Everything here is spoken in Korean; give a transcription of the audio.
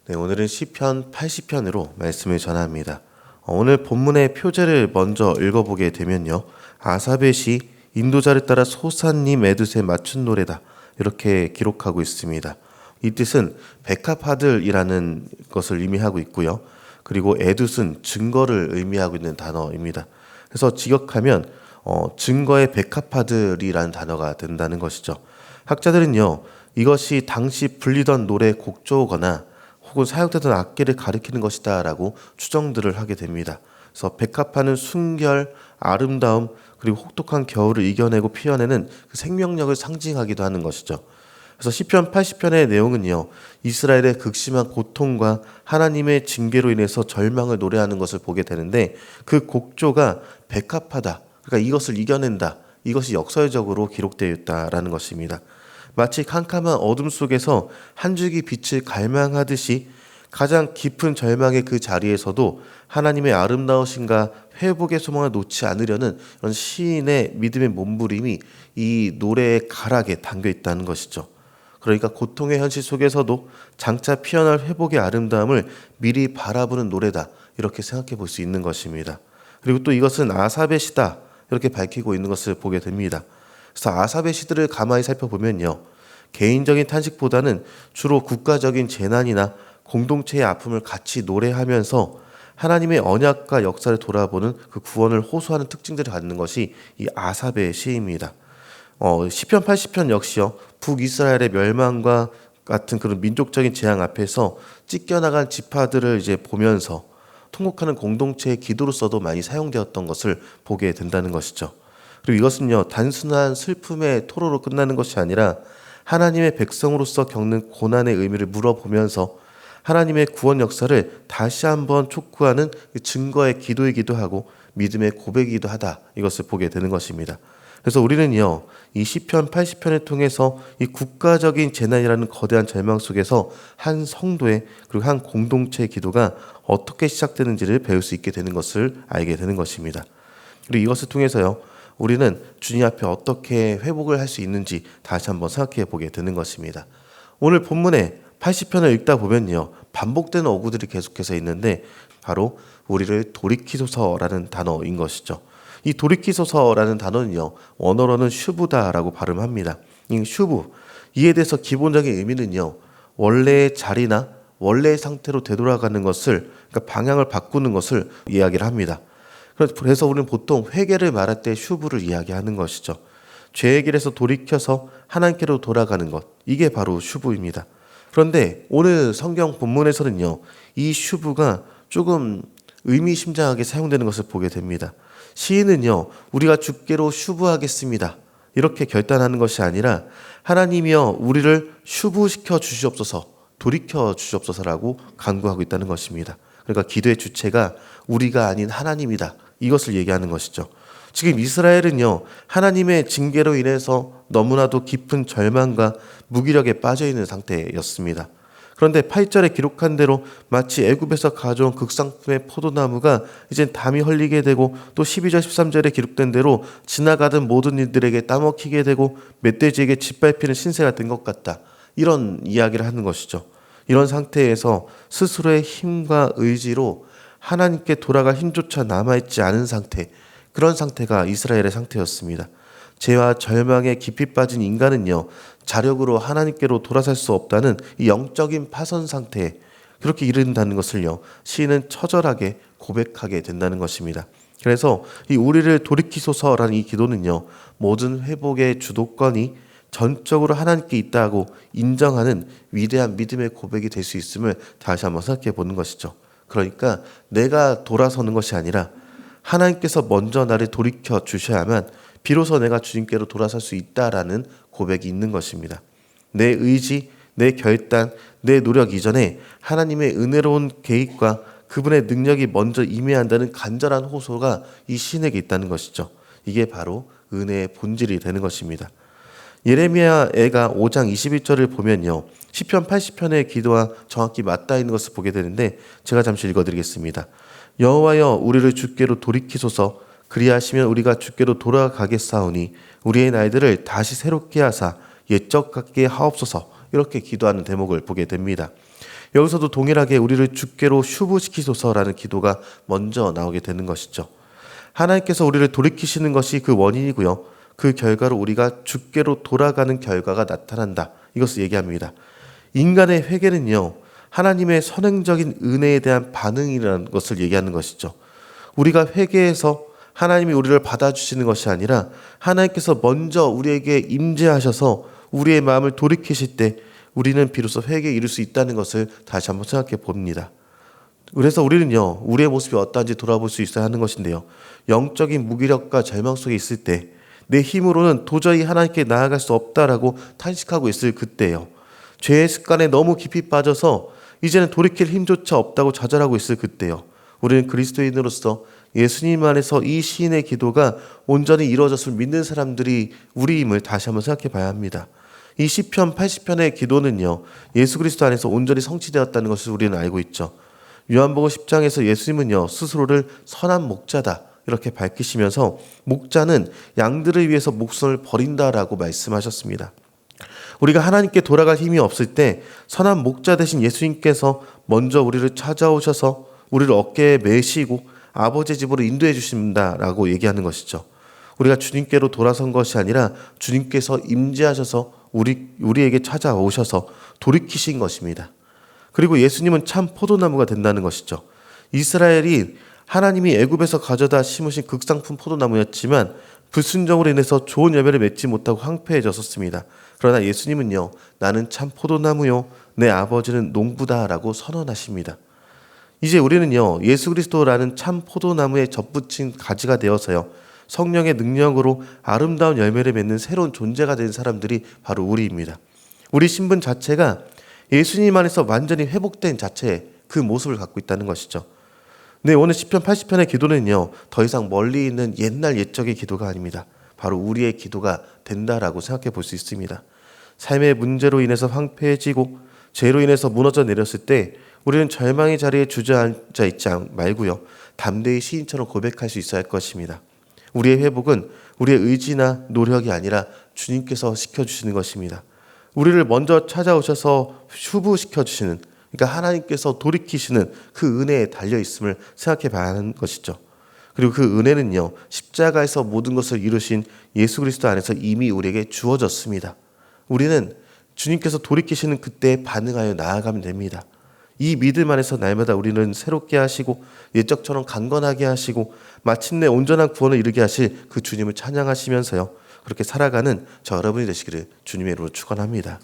네, 오늘은 시편 80편으로 말씀을 전합니다. 오늘 본문의 표제를 먼저 읽어보게 되면요. 아삽의 시 인도자를 따라 소산님 에둣에 맞춘 노래다 이렇게 기록하고 있습니다. 이 뜻은 백합하들이라는 것을 의미하고 있고요. 그리고 에둣은 증거를 의미하고 있는 단어입니다. 그래서 직역하면 증거의 백합하들이라는 단어가 된다는 것이죠. 학자들은요, 이것이 당시 불리던 노래 곡조거나 혹은 사용되던 악기를 가리키는 것이다 라고 추정들을 하게 됩니다. 그래서 백합화는 순결, 아름다움, 그리고 혹독한 겨울을 이겨내고 피어내는 그 생명력을 상징하기도 하는 것이죠. 그래서 시편 80편의 내용은요, 이스라엘의 극심한 고통과 하나님의 징계로 인해서 절망을 노래하는 것을 보게 되는데, 그 곡조가 백합하다, 그러니까 이것을 이겨낸다, 이것이 역설적으로 기록되어 있다라는 것입니다. 마치 캄캄한 어둠 속에서 한 줄기 빛을 갈망하듯이 가장 깊은 절망의 그 자리에서도 하나님의 아름다우신가 회복의 소망을 놓지 않으려는 이런 시인의 믿음의 몸부림이 이 노래의 가락에 담겨 있다는 것이죠. 그러니까 고통의 현실 속에서도 장차 피어날 회복의 아름다움을 미리 바라보는 노래다, 이렇게 생각해 볼 수 있는 것입니다. 그리고 또 이것은 아삽의 시다 이렇게 밝히고 있는 것을 보게 됩니다. 그래서 아삽의 시들을 가만히 살펴보면요, 개인적인 탄식보다는 주로 국가적인 재난이나 공동체의 아픔을 같이 노래하면서 하나님의 언약과 역사를 돌아보는 그 구원을 호소하는 특징들을 갖는 것이 이 아삽의 시입니다. 시편 80편 역시요, 북이스라엘의 멸망과 같은 그런 민족적인 재앙 앞에서 찢겨나간 지파들을 이제 보면서 통곡하는 공동체의 기도로서도 많이 사용되었던 것을 보게 된다는 것이죠. 그리고 이것은요, 단순한 슬픔의 토로로 끝나는 것이 아니라 하나님의 백성으로서 겪는 고난의 의미를 물어보면서 하나님의 구원 역사를 다시 한번 촉구하는 증거의 기도이기도 하고 믿음의 고백이기도 하다, 이것을 보게 되는 것입니다. 그래서 우리는요, 이 시편 80편을 통해서 이 국가적인 재난이라는 거대한 절망 속에서 한 성도의 그리고 한 공동체의 기도가 어떻게 시작되는지를 배울 수 있게 되는 것을 알게 되는 것입니다. 그리고 이것을 통해서요, 우리는 주님 앞에 어떻게 회복을 할 수 있는지 다시 한번 생각해 보게 되는 것입니다. 오늘 본문에 80편을 읽다 보면요, 반복되는 어구들이 계속해서 있는데 바로 우리를 돌이키소서라는 단어인 것이죠. 이 돌이키소서라는 단어는요, 원어로는 슈브다라고 발음합니다. 이 슈브, 이에 대해서 기본적인 의미는요, 원래의 자리나 원래의 상태로 되돌아가는 것을, 그러니까 방향을 바꾸는 것을 이야기를 합니다. 그래서 우리는 보통 회개를 말할 때 슈브를 이야기하는 것이죠. 죄의 길에서 돌이켜서 하나님께로 돌아가는 것, 이게 바로 슈브입니다. 그런데 오늘 성경 본문에서는요, 이 슈브가 조금 의미심장하게 사용되는 것을 보게 됩니다. 시인은요, 우리가 주께로 슈브하겠습니다, 이렇게 결단하는 것이 아니라 하나님이여 우리를 슈브시켜 주시옵소서, 돌이켜 주시옵소서라고 간구하고 있다는 것입니다. 그러니까 기도의 주체가 우리가 아닌 하나님이다, 이것을 얘기하는 것이죠. 지금 이스라엘은요, 하나님의 징계로 인해서 너무나도 깊은 절망과 무기력에 빠져있는 상태였습니다. 그런데 8절에 기록한 대로 마치 애굽에서 가져온 극상품의 포도나무가 이젠 담이 헐리게 되고, 또 12절 13절에 기록된 대로 지나가던 모든 이들에게 따먹히게 되고 멧돼지에게 짓밟히는 신세가 된 것 같다, 이런 이야기를 하는 것이죠. 이런 상태에서 스스로의 힘과 의지로 하나님께 돌아갈 힘조차 남아있지 않은 상태, 그런 상태가 이스라엘의 상태였습니다. 죄와 절망에 깊이 빠진 인간은요, 자력으로 하나님께로 돌아설 수 없다는 이 영적인 파선 상태에 그렇게 이른다는 것을요, 시인은 처절하게 고백하게 된다는 것입니다. 그래서 이 우리를 돌이키소서라는 이 기도는요, 모든 회복의 주도권이 전적으로 하나님께 있다고 인정하는 위대한 믿음의 고백이 될 수 있음을 다시 한번 생각해 보는 것이죠. 그러니까 내가 돌아서는 것이 아니라 하나님께서 먼저 나를 돌이켜 주셔야만 비로소 내가 주님께로 돌아설 수 있다라는 고백이 있는 것입니다. 내 의지, 내 결단, 내 노력 이전에 하나님의 은혜로운 계획과 그분의 능력이 먼저 임해야 한다는 간절한 호소가 이 시인에게 있다는 것이죠. 이게 바로 은혜의 본질이 되는 것입니다. 예레미야가 5장 21절을 보면요, 시편 80편의 기도와 정확히 맞닿아 있는 것을 보게 되는데, 제가 잠시 읽어드리겠습니다. 여호와여 우리를 주께로 돌이키소서, 그리하시면 우리가 주께로 돌아가겠사오니 우리의 날들을 다시 새롭게 하사 옛적 같게 하옵소서, 이렇게 기도하는 대목을 보게 됩니다. 여기서도 동일하게 우리를 주께로 휴부시키소서라는 기도가 먼저 나오게 되는 것이죠. 하나님께서 우리를 돌이키시는 것이 그 원인이고요. 그 결과로 우리가 주께로 돌아가는 결과가 나타난다. 이것을 얘기합니다. 인간의 회개는요, 하나님의 선행적인 은혜에 대한 반응이라는 것을 얘기하는 것이죠. 우리가 회개해서 하나님이 우리를 받아주시는 것이 아니라 하나님께서 먼저 우리에게 임재하셔서 우리의 마음을 돌이키실 때 우리는 비로소 회개에 이를 수 있다는 것을 다시 한번 생각해 봅니다. 그래서 우리는요, 우리의 모습이 어떠한지 돌아볼 수 있어야 하는 것인데요. 영적인 무기력과 절망 속에 있을 때 내 힘으로는 도저히 하나님께 나아갈 수 없다라고 탄식하고 있을 그때예요. 죄의 습관에 너무 깊이 빠져서 이제는 돌이킬 힘조차 없다고 좌절하고 있을 그때요. 우리는 그리스도인으로서 예수님 안에서 이 시인의 기도가 온전히 이루어졌음을 믿는 사람들이 우리임을 다시 한번 생각해 봐야 합니다. 이 시편 80편의 기도는요, 예수 그리스도 안에서 온전히 성취되었다는 것을 우리는 알고 있죠. 요한복음 10장에서 예수님은요, 스스로를 선한 목자다 이렇게 밝히시면서 목자는 양들을 위해서 목숨을 버린다라고 말씀하셨습니다. 우리가 하나님께 돌아갈 힘이 없을 때 선한 목자 되신 예수님께서 먼저 우리를 찾아오셔서 우리를 어깨에 메시고 아버지의 집으로 인도해 주신다라고 얘기하는 것이죠. 우리가 주님께로 돌아선 것이 아니라 주님께서 임재하셔서 우리에게 찾아오셔서 돌이키신 것입니다. 그리고 예수님은 참 포도나무가 된다는 것이죠. 이스라엘이 하나님이 애굽에서 가져다 심으신 극상품 포도나무였지만 불순종으로 인해서 좋은 열매를 맺지 못하고 황폐해졌었습니다. 그러나 예수님은요, 나는 참 포도나무요, 내 아버지는 농부다라고 선언하십니다. 이제 우리는요, 예수 그리스도라는 참 포도나무에 접붙인 가지가 되어서요, 성령의 능력으로 아름다운 열매를 맺는 새로운 존재가 된 사람들이 바로 우리입니다. 우리 신분 자체가 예수님 안에서 완전히 회복된 자체의 그 모습을 갖고 있다는 것이죠. 네, 오늘 시편 80편의 기도는요, 더 이상 멀리 있는 옛날 옛적의 기도가 아닙니다. 바로 우리의 기도가 된다라고 생각해 볼 수 있습니다. 삶의 문제로 인해서 황폐해지고 죄로 인해서 무너져 내렸을 때 우리는 절망의 자리에 주저앉아 있지 말고요, 담대히 시인처럼 고백할 수 있어야 할 것입니다. 우리의 회복은 우리의 의지나 노력이 아니라 주님께서 시켜주시는 것입니다. 우리를 먼저 찾아오셔서 휴부시켜주시는, 그러니까 하나님께서 돌이키시는 그 은혜에 달려있음을 생각해 봐야 하는 것이죠. 그리고 그 은혜는요, 십자가에서 모든 것을 이루신 예수 그리스도 안에서 이미 우리에게 주어졌습니다. 우리는 주님께서 돌이키시는 그때에 반응하여 나아가면 됩니다. 이 믿음 안에서 날마다 우리는 새롭게 하시고 옛적처럼 강건하게 하시고 마침내 온전한 구원을 이루게 하실 그 주님을 찬양하시면서요, 그렇게 살아가는 저 여러분이 되시기를 주님의 이름으로 축원합니다.